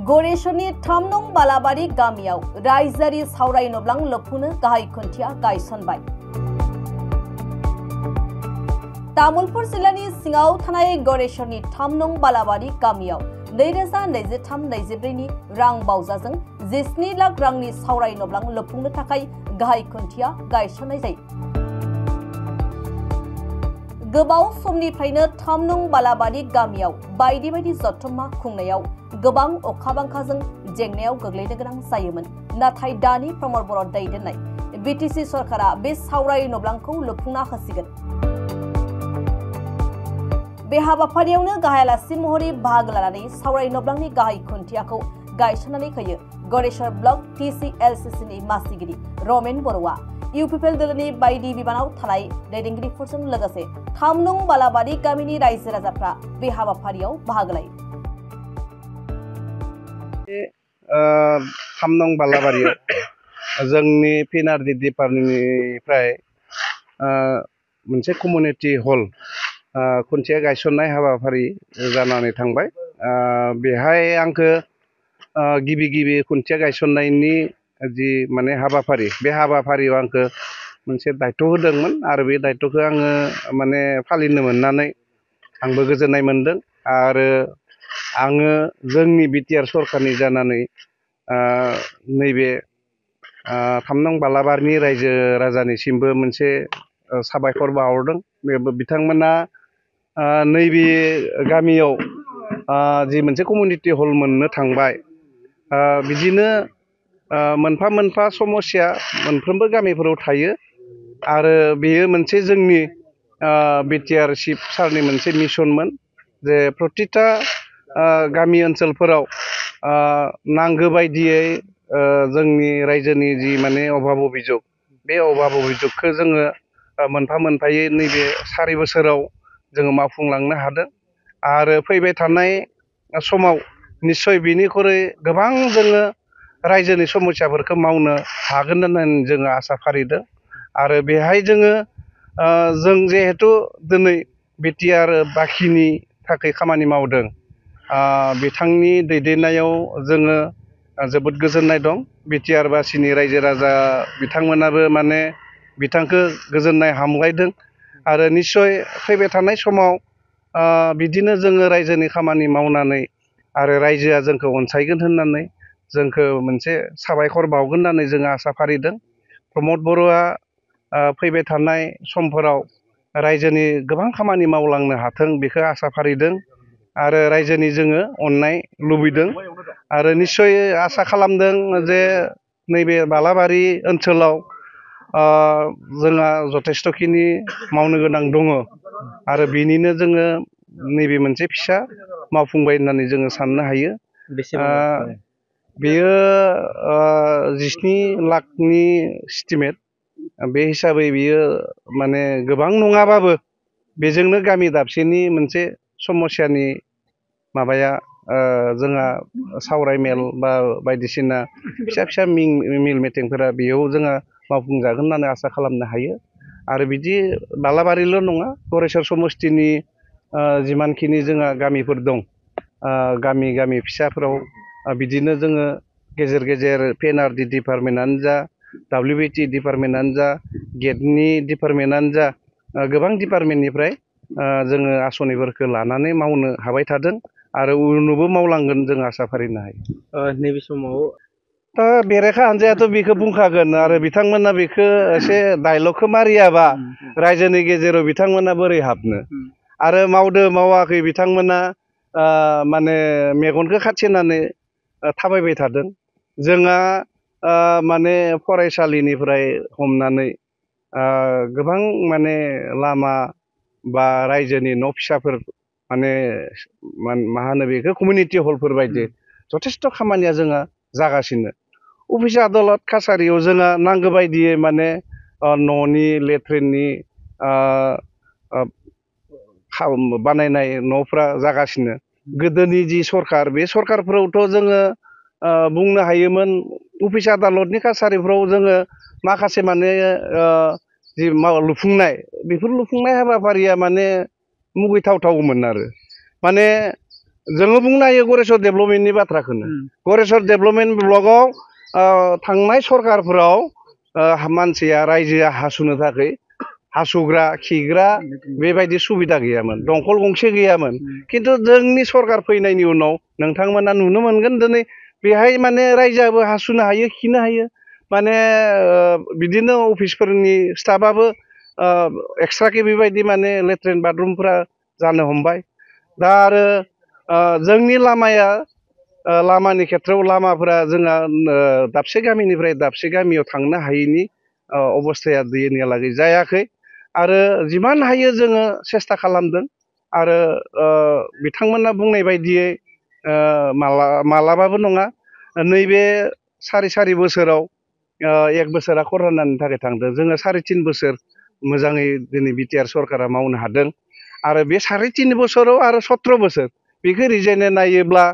गरेशनि थामनं बालाबारि गामियाव रायजोआरि सावराय नब्लां लोफुनो गाहाय खुन्थिया गायसनबाय। तामुलपुर जिल्लानि सिङाव थानाय गरेशनि थामनं बालाबारि गामियाव 2023-24 नि रां बावजाजों 17 लाख रांनि सावराय नब्लां लोफुंनो थाखाय गाहाय खुन्थिया गायसननाय जायो। गोबाव समनिफ्रायनो थामनं बालाबारि गामियाव बायदि बायदि जथुम्मा खुंनायाव गोबां अखा बांखाजों जेंनायाव गोग्लैनो गोनां जायोमोन। नाथाय दानि प्रमद बर' दैदेननाय बिटिसि सरकारा बे सावराय नब्लांखौ लुफुंना होसिगोन। बे हाबाफारियावनो गाहाय आलासि महरै बाहागो लानानै सावराय नब्लांनि गाहाय खुन्थियाखौ गायसननानै होयो गरेशर ब्लक TCLCCनि मासिगिरि रमेन बर'आ इउपिपिएल दलनि बायदि बिबानाव थानाय दैदेनगिरिफोरजों लोगोसे थामनं बालाबारि गामिनि रायजो राजाफ्रा बे हाबाफारियाव बाहागो लायो। थामनं बालाबारियाव जोंनि पिनारदि डिपार्टमेन्टनिफ्राय मोनसे कमिउनिटि हल खुन्थिया गायसननाय हाबाफारि जानानै थांबाय। बेहाय आंखो गिबि खुन्थिया गायसननायनि जि माने हाबाफारि, बे हाबाफारियाव आंखो मोनसे दायथ' होदोंमोन आरो बे दायथ'खौ आङो माने फालिनो मोननानै आंबो गोजोननाय मोनदों। आरो आङो जोंनि बिटिआर सरकारनि जानानै नैबे थामनं बालाबारिनि रायजो राजानिसिमबो मोनसे साबायखर बावहरदों। बिथांमोना नैबे गामियाव जि मोनसे कमिउनिटि हल मोननो थांबाय, बिदिनो मोनफा मोनफा समस्या मोनफ्रोमबो गामिफोराव थायो आरो बेयो मोनसे जोंनि बिटिआर चिफ सारनि मोनसे मिशनमोन जे प्रतिथा गामि ओनसोलफोराव नांगौ बायदियै जोंनि रायजोनि जि माने अभाब अभियोग, बे अभाब अभियोगखौ जोङो मोनफा मोनफायै नैबे 4 बोसोराव जोङो मावफुंलांनो हादों। आरो फैबाय थानाय समाव निस्सय बिनिख्रुइ गोबां जोङो रायजोनि समस्याफोरखौ मावनो हागोन होननानै जोङो आसा फारिदों। आरो बेहाय जोङो जों जिहेथु दिनै बिटिआर बाखिनि थाखाय खामानि मावदों, बिथांनि दैदेननायाव जोङो जोबोद गोजोननाय दं। बिटिआर बासिनि रायजो राजा बिथांमोनाबो माने बिथांखौ गोजोननाय हामलायदों। आरो निस्सय फैबाय थानाय समाव बिदिनो जोङो रायजोनि खामानि मावनानै आरो रायजोआ जोंखौ अनसायगोन होननानै जोंखौ मोनसे साबायखर बावगोन होननानै जोङो आसा फारिदों। प्रमद बर'आ फैबाय थानाय समफोराव रायजोनि गोबां खामानि मावलांनो हाथों बेखौ आसा फारिदों आरो रायजोनि जोङो अननाय लुबैदों। आरो निस्सय आसा खालामदों जे नैबे बालाबारि ओनसोलाव जोंहा जथेस्थ'खिनि मावनो गोनां दङ आरो बिनिनो जोङो नैबे मोनसे फिसा मावफुंबाय होननानै जोङो साननो हायो। बेयो 17 लाखनि एस्टिमेट। बे हिसाबै बियो माने गोबां नङाबाबो बेजोंनो गामि दाबसेनि मोनसे समस्यानि माबाया जोंहा सावराय मेल बा बायदिसिना फिसा मिल मिटिंफोरा बेयाव जोंहा मावफुंजागोन होननानै आसा खालामनो हायो। आरो बिदि बालाबारिल' नङा, गरेशर समस्तिनि जिमानखिनि जोंहा गामिफोर दं, गामि फिसाफोराव बिदिनो जोङो गेजेर पिएनआरडि डिपार्टमेन्टआनो जा, WBT डिपार्टमेन्टआनो जा, गेटनि डिपार्टमेन्टआनो जा, गोबां डिपार्टमेन्टनिफ्राय जोङो आसनिफोरखौ लानानै मावनो हाबाय थादों आरो उनावबो मावलांगोन जों आसा फारिनो हायो। नैबे समाव बेरेखा हान्जायाथ' बेखौ बुंखागोन आरो बिथांमोना बेखौ एसे डायलगखौ मारियाबा रायजोनि गेजेराव बिथांमोना बोरै हाबनो। आरो मावदो मावाखै बिथांमोना माने मेगनखौ खाथेनानै थाबायबाय थादों। जोंहा माने फरायसालिनिफ्राय हमनानै गोबां माने लामा बा रायजोनि न' फिसाफोर माने मा होनो बेखौ कमिउनिटि हलफोर बायदि जथेस्थ' खामानिया जोंहा जागासिनो। अफिस आदालत कासारियाव जोंहा नांगौ बायदियै माने न'नि लेट्रिननि बानायनाय न'फ्रा जागासिनो। गोदोनि जि सरकार, बे सरकारफोरावथ' जोङो बुंनो हायोमोन अफिस आदालतनि कासारिफ्राव जोङो माखासे माने जि लुफुंनाय, बेफोर लुफुंनाय हाबाफारिया माने मुगैथावथावमोन आरो माने जोङो बुंनो हायो गरेस्वर डेभेलपमेन्टनि बाथ्राखौनो गरेस्वर डेभेलपमेन्ट ब्लकआव थांनाय सरकारफोराव मानसिया रायजोआ हासुनो थाखाय हासुग्रा खिग्रा बेबायदि सुबिदा गैयामोन दंखल गंसे गैयामोन खिन्थु जोंनि सरकार फैनायनि उनाव नोंथांमोना नुनो मोनगोन दिनै बेहाय माने रायजोआबो हासुनो हायो खिनो हायो माने बिदिनो अफिसफोरनि स्टाफआबो एक्सट्राके बेबायदि माने लेट्रिन बाथरुमफोरा जानो हमबाय दा आरो जोंनि लामाया लामानि खेथ्रआव लामाफोरा जोंहा दाबसे गामिनिफ्राय दाबसे गामियाव थांनो हायैनि अबस्थाया दिनैहालागै जायाखै आरो जिमान हायो जोङो सेस्था खालामदों आरो बिथांमोना बुंनाय बायदियै मालाबाबो नङा नैबे सारि बोसोराव एक बोसोरा कर'नानि थाखाय थांदों जोङो 3.5 बोसोर मोजाङै दिनै बिटिआर सरकारा मावनो हादों आरो बे 3.5 बोसोराव आरो 17 बोसोर बेखौ रिजायनो नायोब्ला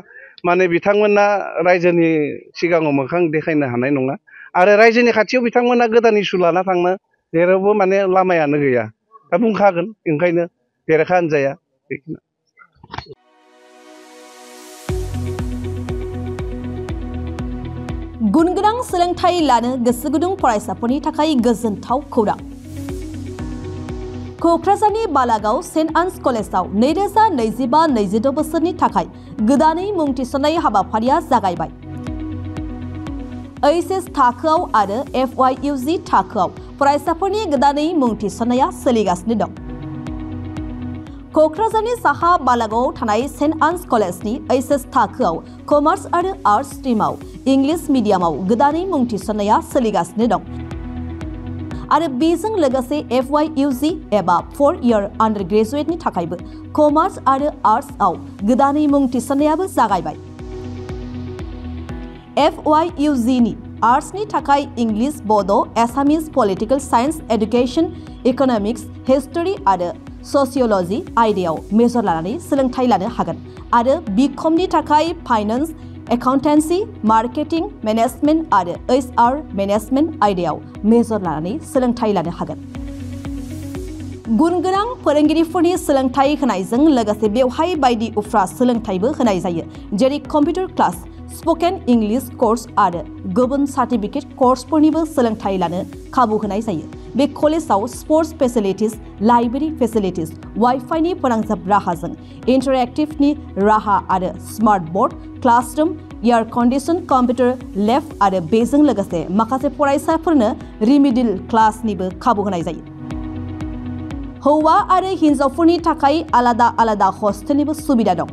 माने बिथांमोना रायजोनि सिगाङाव मोखां देखायनो हानाय नङा आरो रायजोनि खाथियाव बिथांमोना गोदान इसु लाना थांनो जेरावबो माने लामायानो गैया दा बुंखागोन ओंखायनो बेरेखा होनजाया बेखिनि गुनगोनां सोलोंथाइ लानो गोसो गुदुं फरायसाफोरनि थाखाय गोजोनथाव खौरां क'क्राझारनि बालागाव सेन्ट आन्स कलेजाव 2025-26 बोसोरनि थाखाय गोदानै मुं थिसननाय हाबाफारिया जागायबाय HS थाखोआव आरो FYUG थाखोआव फरायसाफोरनि गोदानै मुं थिसननाया सोलिगासिनो दं क'क्राझारनि साहा बालागावआव थानाय सेन्ट आन्स कलेजनि HS थाखोआव कमार्स आरो आर्ट्स स्ट्रिमाव इंलिश मिडियामाव गोदानै मुं थिसननाया सोलिगासिनो दं आरो बेजों लोगोसे FYUG एबा 4-year आन्डार ग्रेजुएटनि थाखायबो कमार्स आरो आर्ट्सआव गोदानै मुं थिसननायाबो जागायबाय FYUG नि आर्ट्सनि थाखाय English Bodo' Assamese political science education economics history आरो ससिय'ल'जि आयदायाव मेजर लानानै सोलोंथाइ लानो हागोन आरो BComनि थाखाय फाइनेन्स एकाउन्टेन्सि मार्केटिं मेनेजमेन्ट आरो HR मेनेजमेन्ट आयदायाव मेजर लानानै सोलोंथाइ लानो हागोन गुनगोनां फोरोंगिरिफोरनि सोलोंथाइ होनायजों लोगोसे बेवहाय बायदि उफ्रा सोलोंथाइबो होनाय जायो जेरै computer class spoken English course आरो गुबुन सार्टिफिकेट कोर्सफोरनिबो सोलोंथाइ लानो खाबु होनाय जायो बे कलेजाव स्पर्ट्स फेसिलिटिज लाइब्रेरी फेसिलिटिज वाइफाइनि फोनांजाब राहाजों इन्टारेक्टिभनि राहा आरो smart board classroom air condition computer lab आरो बेजों लोगोसे माखासे फरायसाफोरनो रिमिडियल क्लासनिबो खाबु होनाय जायो हौवा आरो हिन्जावफोरनि थाखाय आलादा आलादा हस्टेलनिबो सुबिदा दं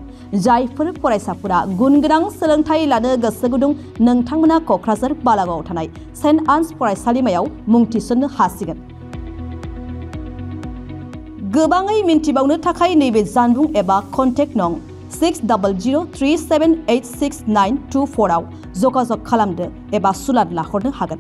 जायफोर फरायसाफोरा गुनगोनां सोलोंथाइ लानो गोसो गुदुं नोंथांमोना क'क्राझार बालागावआव थानाय सेन्ट आन्स फरायसालिमायाव मुं थिसननो हासिगोन गोबाङै मिन्थिबावनो थाखाय नैबे जानबुं एबा कन्टेक्ट नं 6003786924 आव जगाजग खालामदो एबा सुलाद लाहरनो हागोन